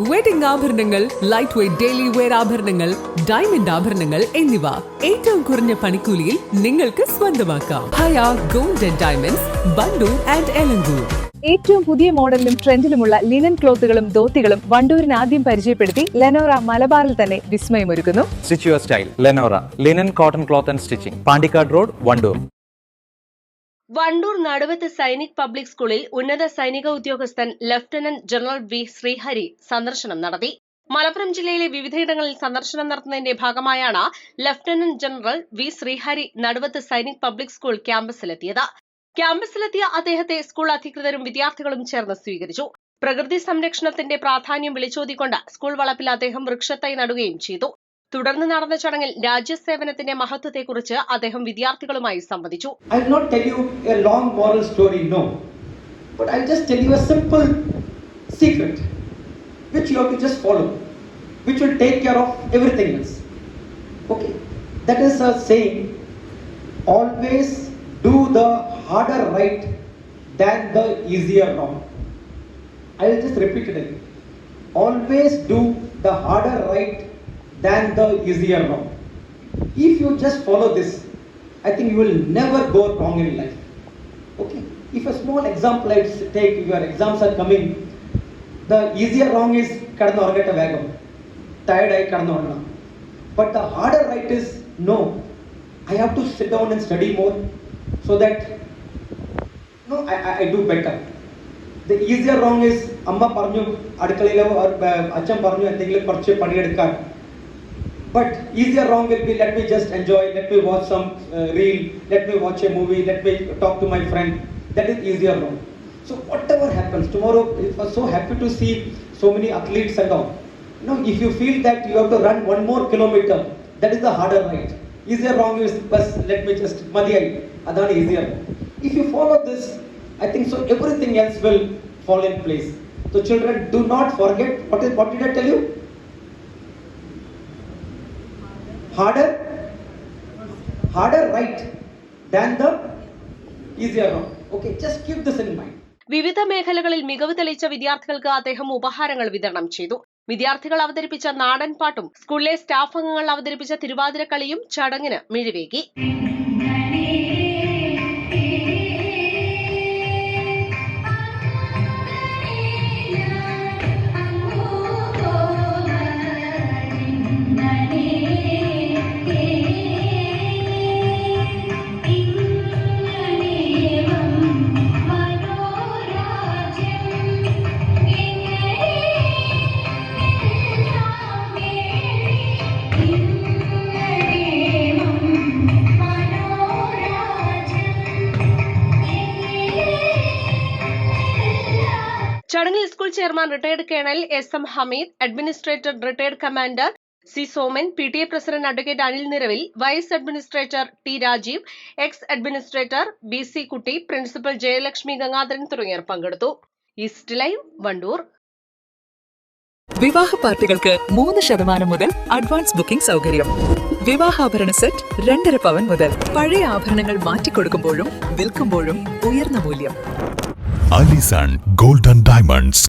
Wedding ആഭരണങ്ങൾ, light weight daily wear ആഭരണങ്ങൾ, diamond ആഭരണങ്ങൾ എന്നിവ ഏറ്റവും കുറഞ്ഞ പണിക്കൂലിയിൽ നിങ്ങൾക്ക് സ്വന്തമാക്കാം. Haya gold and diamonds, Wandoor and Elankur. ഏറ്റവും പുതിയ മോഡലിലും ട്രെൻഡിലുമുള്ള ലിനൻ ക്ലോത്തുകളും ധോത്തികളും വണ്ടൂരിന് ആദ്യം പരിചയപ്പെടുത്തി ലെനോറ മലബാറിൽ തന്നെ വിസ്മയമൊരുക്കുന്നു. Stitch your style Lenora linen cotton cloth and stitching, Pandikkad road, Wandoor. Wandoor Naduvath Sainik public സ്കൂളിൽ ഉന്നത സൈനിക ഉദ്യോഗസ്ഥൻ ലഫ്റ്റനന്റ് ജനറൽ വി ശ്രീഹരി സന്ദർശനം നടത്തി. മലപ്പുറം ജില്ലയിലെ വിവിധയിടങ്ങളിൽ സന്ദർശനം നടത്തുന്നതിന്റെ ഭാഗമായാണ് ലഫ്റ്റനന്റ് ജനറൽ വി ശ്രീഹരി നടുവത്ത് സൈനിക് പബ്ലിക് സ്കൂൾ ക്യാമ്പസിലെത്തിയത്. ക്യാമ്പസിലെത്തിയ അദ്ദേഹത്തെ സ്കൂൾ അധികൃതരും വിദ്യാർത്ഥികളും ചേർന്ന് സ്വീകരിച്ചു. പ്രകൃതി സംരക്ഷണത്തിന്റെ പ്രാധാന്യം വിളിച്ചോതിക്കൊണ്ട് സ്കൂൾ വളപ്പിൽ അദ്ദേഹം വൃക്ഷത്തൈ നടുകയും ചെയ്തു. തുടർന്ന് നടന്ന ചടങ്ങിൽ രാജ്യസേവനത്തിന്റെ മഹത്വത്തെക്കുറിച്ച് അദ്ദേഹം വിദ്യാർത്ഥികളുമായി സംവദിച്ചു. I will not tell you a long moral story, no. But I'll just tell you a simple secret which you have to just follow, which will take care of everything else. Okay? That is a saying, always do the harder right than the easier wrong. I will just repeat it again. Always do the harder right than the easier wrong. If you just follow this, I think you will never go wrong in life. Okay? If a small example I take, your exams are coming, the easier wrong is kadanu oragata vegam, tired I kadanu oragana. But the harder right is no, I have to sit down and study more so that I do better. The easier wrong is amma parnu adukalailo or acham parnu endengilum korche pani edukkan. But easier wrong will be, let me just enjoy, let me watch some reel, let me watch a movie, let me talk to my friend. That is easier wrong. So whatever happens, tomorrow I was so happy to see so many athletes and all. If you feel that you have to run 1 more kilometer, that is the harder right. Easier wrong is, bus, let me just, madiyai, adana easier wrong. If you follow this, I think so everything else will fall in place. So children, do not forget, what did I tell you? Harder right than the easier wrong. Okay, just keep this in mind. വിവിധ മേഖലകളിൽ മികവ് തെളിയിച്ച വിദ്യാർത്ഥികൾക്ക് അദ്ദേഹം ഉപഹാരങ്ങൾ വിതരണം ചെയ്തു. വിദ്യാർത്ഥികൾ അവതരിപ്പിച്ച നാടൻ പാട്ടും സ്കൂളിലെ സ്റ്റാഫ് അംഗങ്ങൾ അവതരിപ്പിച്ച തിരുവാതിരക്കളിയും ചടങ്ങിന് മിഴിവേകി. ചടങ്ങിൽ school chairman retired colonel S M. Hameed, administrator retired commander C Soman, PTA president advocate Anil Niravil, vice administrator T Rajeev, ex administrator BC Kutty, principal Jayalakshmi Gangadharan തുടങ്ങിയവർ പങ്കെടുത്തു. East live, Wandoor. വിവാഹ പാർട്ടികൾക്ക് 3% മുതൽ അഡ്വാൻസ് ബുക്കിംഗ് സൗകര്യം. വിവാഹാഭരണ സെറ്റ് 2.5 പവൻ മുതൽ. പഴയ ആഭരണങ്ങൾ മാറ്റിക്കൊടുക്കുമ്പോഴും വിൽക്കുമ്പോഴും ഉയർന്ന മൂല്യം. Allison gold and diamonds.